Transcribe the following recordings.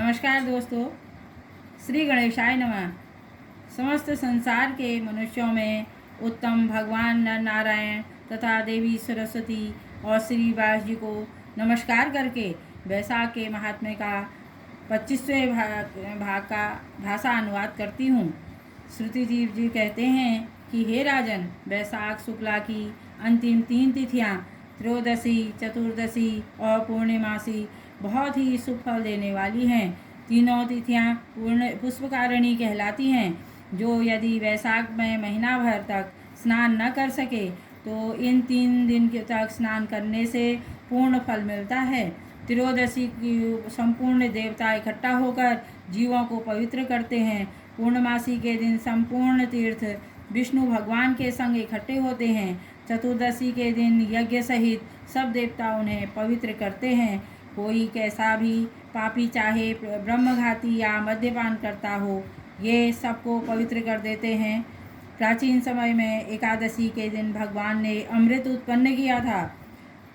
नमस्कार दोस्तों, श्री गणेशाय नमः। समस्त संसार के मनुष्यों में उत्तम भगवान नर नारायण तथा देवी सरस्वती और श्री व्यास जी को नमस्कार करके वैशाख के महात्म्य का 25वें भाग का भाषा अनुवाद करती हूँ। श्रुतिजीव जी कहते हैं कि हे राजन, वैशाख शुक्ला की अंतिम 3 तिथियाँ त्रयोदशी, चतुर्दशी और पूर्णिमासी बहुत ही शुभ फल देने वाली हैं। तीनों तिथियाँ पुष्पकारिणी कहलाती हैं। जो यदि वैशाख में महीना भर तक स्नान न कर सके तो इन 3 दिन तक स्नान करने से पूर्ण फल मिलता है। त्रयोदशी की संपूर्ण देवता इकट्ठा होकर जीवों को पवित्र करते हैं। पूर्णमासी के दिन संपूर्ण तीर्थ विष्णु भगवान के संग इकट्ठे होते हैं। चतुर्दशी के दिन यज्ञ सहित सब देवता उन्हें पवित्र करते हैं। कोई कैसा भी पापी, चाहे ब्रह्मघाती या मद्यपान करता हो, ये सबको पवित्र कर देते हैं। प्राचीन समय में एकादशी के दिन भगवान ने अमृत उत्पन्न किया था।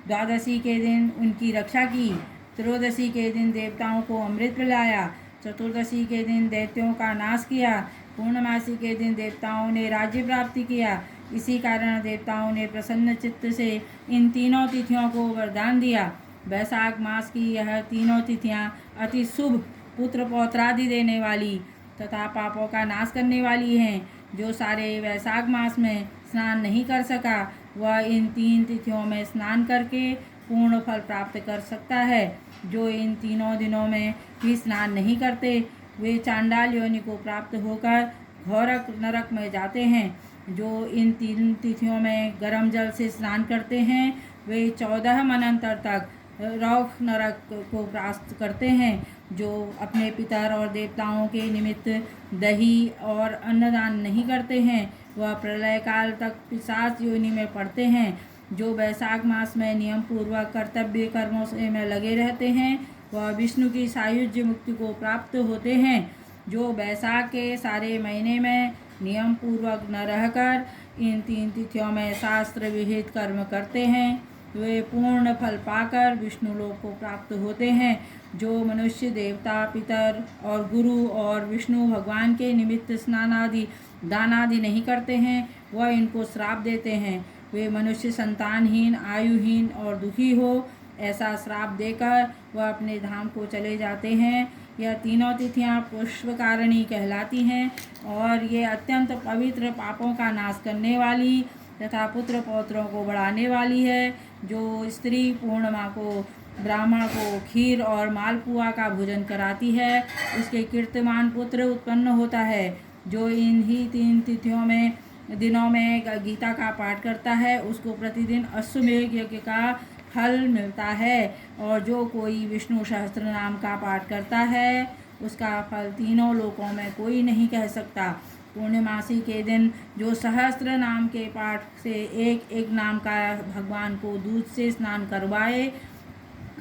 द्वादशी के दिन उनकी रक्षा की। त्रयोदशी के दिन देवताओं को अमृत पिलाया। चतुर्दशी के दिन दैत्यों का नाश किया। पूर्णमासी के दिन देवताओं ने राज्य प्राप्ति किया। इसी कारण देवताओं ने प्रसन्न चित्त से इन तीनों तिथियों को वरदान दिया। वैशाख मास की यह तीनों तिथियां अति शुभ, पुत्र पौत्रादि देने वाली तथा पापों का नाश करने वाली हैं। जो सारे वैशाख मास में स्नान नहीं कर सका, वह इन 3 तिथियों में स्नान करके पूर्ण फल प्राप्त कर सकता है। जो इन तीनों दिनों में भी स्नान नहीं करते, वे चांडाल योनि को प्राप्त होकर घोरक नरक में जाते हैं। जो इन 3 तिथियों में गर्म जल से स्नान करते हैं, वे 14 मन्वंतर तक रौख नरक को प्राप्त करते हैं। जो अपने पितर और देवताओं के निमित्त दही और अन्नदान नहीं करते हैं, वह प्रलय काल तक पिशाच योनि में पड़ते हैं। जो वैशाख मास में नियम पूर्वक कर्तव्य कर्मों से में लगे रहते हैं, वह विष्णु की सायुज्य मुक्ति को प्राप्त होते हैं। जो वैशाख के सारे महीने में नियम पूर्वक न रहकर इन 3 तिथियों में शास्त्र विहित कर्म करते हैं, वे पूर्ण फल पाकर विष्णु लोक को प्राप्त होते हैं। जो मनुष्य देवता, पितर और गुरु और विष्णु भगवान के निमित्त स्नान आदि दान आदि नहीं करते हैं, वह इनको श्राप देते हैं। वे मनुष्य संतानहीन, आयुहीन और दुखी हो, ऐसा श्राप देकर वह अपने धाम को चले जाते हैं। यह तीनों तिथियां पुष्पकारिणी कहलाती हैं और ये अत्यंत पवित्र, पापों का नाश करने वाली तथा पुत्र पौत्रों को बढ़ाने वाली है। जो स्त्री पूर्णिमा को ब्राह्मण को खीर और मालपुआ का भोजन कराती है, उसके कीर्तिमान पुत्र उत्पन्न होता है। जो इन ही 3 तिथियों में दिनों में गीता का पाठ करता है, उसको प्रतिदिन अश्वमेध यज्ञ का फल मिलता है। और जो कोई विष्णु सहस्त्र नाम का पाठ करता है, उसका फल तीनों लोकों में कोई नहीं कह सकता। पूर्णिमासी के दिन जो सहस्त्र नाम के पाठ से एक एक नाम का भगवान को दूध से स्नान करवाए,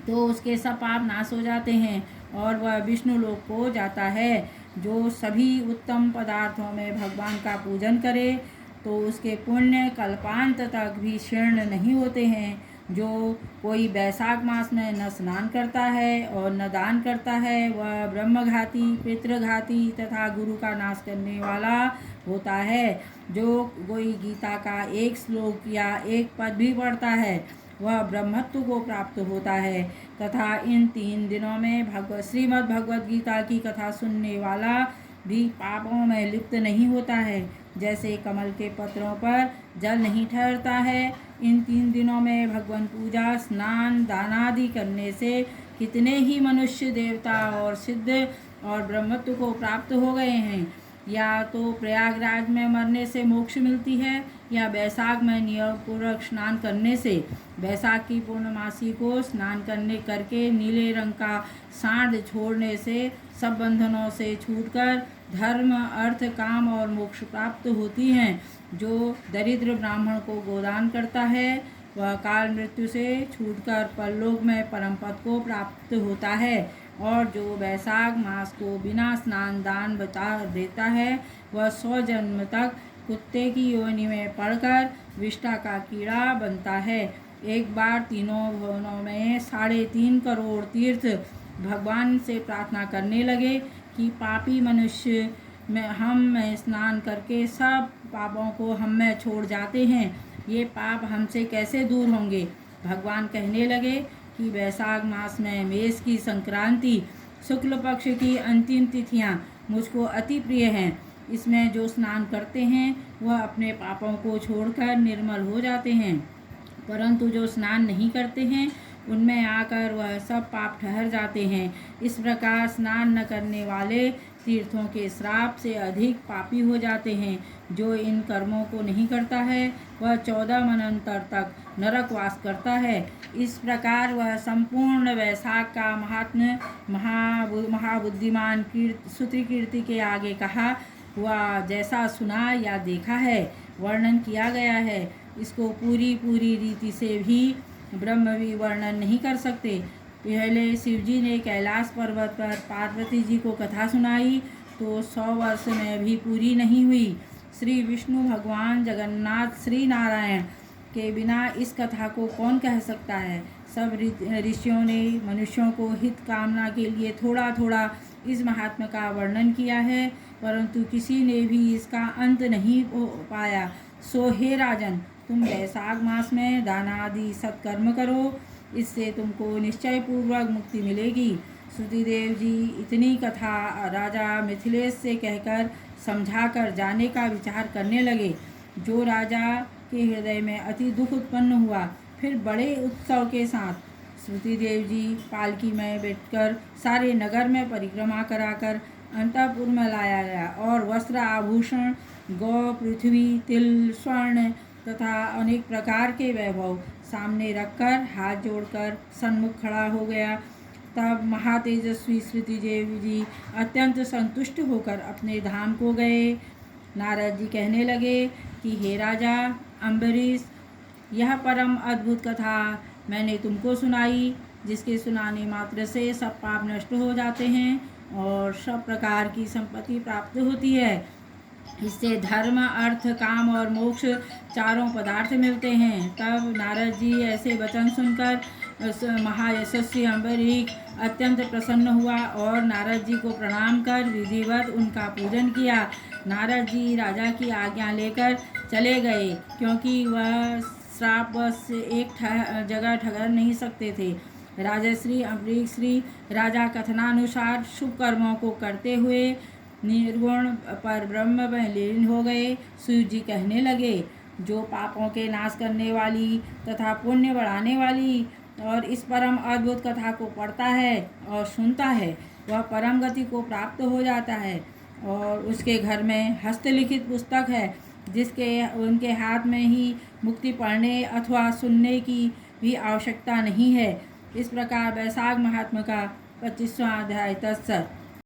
तो उसके सब पाप नाश हो जाते हैं और वह विष्णु लोक को जाता है। जो सभी उत्तम पदार्थों में भगवान का पूजन करे, तो उसके पुण्य कल्पांत तक भी क्षीण नहीं होते हैं। जो कोई वैशाख मास में न स्नान करता है और न दान करता है, वह ब्रह्मघाती, पितृघाती तथा गुरु का नाश करने वाला होता है। जो कोई गीता का एक श्लोक या एक पद भी पढ़ता है, वह ब्रह्मत्व को प्राप्त होता है तथा इन 3 दिनों में श्रीमद् भगवद गीता की कथा सुनने वाला भी पापों में लिप्त नहीं होता है। जैसे कमल के पत्रों पर जल नहीं ठहरता है, इन 3 दिनों में भगवान पूजा, स्नान, दानादि करने से कितने ही मनुष्य, देवता और सिद्ध और ब्रह्मत्व को प्राप्त हो गए हैं। या तो प्रयागराज में मरने से मोक्ष मिलती है, या वैशाख में नियम पूर्वक स्नान करने से। वैशाख की पूर्णमासी को स्नान करके नीले रंग का सांड छोड़ने से सब बंधनों से छूटकर धर्म, अर्थ, काम और मोक्ष प्राप्त होती हैं। जो दरिद्र ब्राह्मण को गोदान करता है, वह काल मृत्यु से छूटकर परलोक में परम पद को प्राप्त होता है। और जो वैशाख मास को बिना स्नान दान बचा देता है, वह 100 जन्म तक कुत्ते की योनि में पड़कर विष्ठा का कीड़ा बनता है। एक बार तीनों भुवनों में 3.5 करोड़ तीर्थ भगवान से प्रार्थना करने लगे कि पापी मनुष्य में स्नान करके सब पापों को हम में छोड़ जाते हैं, ये पाप हमसे कैसे दूर होंगे। भगवान कहने लगे कि वैशाख मास में मेष की संक्रांति शुक्ल पक्ष की अंतिम तिथियां मुझको अति प्रिय हैं। इसमें जो स्नान करते हैं वह अपने पापों को छोड़कर निर्मल हो जाते हैं, परंतु जो स्नान नहीं करते हैं उनमें आकर वह सब पाप ठहर जाते हैं। इस प्रकार स्नान न करने वाले तीर्थों के श्राप से अधिक पापी हो जाते हैं। जो इन कर्मों को नहीं करता है वह 14 मनंतर तक नरकवास करता है। इस प्रकार वह संपूर्ण वैशाख का महात्म्य महाबुद्धिमान श्रुति कीर्ति के आगे कहा हुआ जैसा सुना या देखा है, वर्णन किया गया है, इसको पूरी रीति से भी ब्रह्म भी वर्णन नहीं कर सकते। पहले शिवजी ने कैलाश पर्वत पर पार्वती जी को कथा सुनाई तो 100 वर्ष में भी पूरी नहीं हुई। श्री विष्णु भगवान जगन्नाथ श्री नारायण के बिना इस कथा को कौन कह सकता है। सब ऋषियों ने मनुष्यों को हित कामना के लिए थोड़ा थोड़ा इस महात्मा का वर्णन किया है, परंतु किसी ने भी इसका अंत नहीं हो पाया। सो हे राजन, तुम वैशाख मास में दान आदि सत्कर्म करो, इससे तुमको निश्चय पूर्वक मुक्ति मिलेगी। श्रुतिदेव जी इतनी कथा राजा मिथिलेश से कहकर समझाकर जाने का विचार करने लगे। जो राजा के हृदय में अति दुख उत्पन्न हुआ, फिर बड़े उत्सव के साथ श्रुतिदेव जी पालकी में बैठकर सारे नगर में परिक्रमा कराकर अंतःपुर में लाया गया और वस्त्र आभूषण गौ पृथ्वी तिल स्वर्ण तथा अनेक प्रकार के वैभव सामने रखकर हाथ जोड़कर सन्मुख खड़ा हो गया। तब महातेजस्वी श्रुतिदेव जी अत्यंत संतुष्ट होकर अपने धाम को गए। नारद जी कहने लगे कि हे राजा अम्बरीश, यह परम अद्भुत कथा मैंने तुमको सुनाई, जिसके सुनाने मात्र से सब पाप नष्ट हो जाते हैं और सब प्रकार की संपत्ति प्राप्त होती है। इससे धर्म अर्थ काम और मोक्ष चारों पदार्थ मिलते हैं। तब नारद जी ऐसे वचन सुनकर महायशस्वी अम्बरीश अत्यंत प्रसन्न हुआ और नारद जी को प्रणाम कर विधिवत उनका पूजन किया। नारद जी राजा की आज्ञा लेकर चले गए, क्योंकि वह श्रापवश एक जगह ठहर नहीं सकते थे। राजश्री अम्बरीश श्री राजा कथनानुसार शुभ कर्मों को करते हुए निर्गुण पर ब्रह्म में लीन हो गए। शिव जी कहने लगे, जो पापों के नाश करने वाली तथा पुण्य बढ़ाने वाली और इस परम अद्भुत कथा को पढ़ता है और सुनता है, वह परम गति को प्राप्त हो जाता है और उसके घर में हस्तलिखित पुस्तक है, जिसके उनके हाथ में ही मुक्ति पढ़ने अथवा सुनने की भी आवश्यकता नहीं है। इस प्रकार वैशाख महात्मा का 25वां अध्याय तत्सत।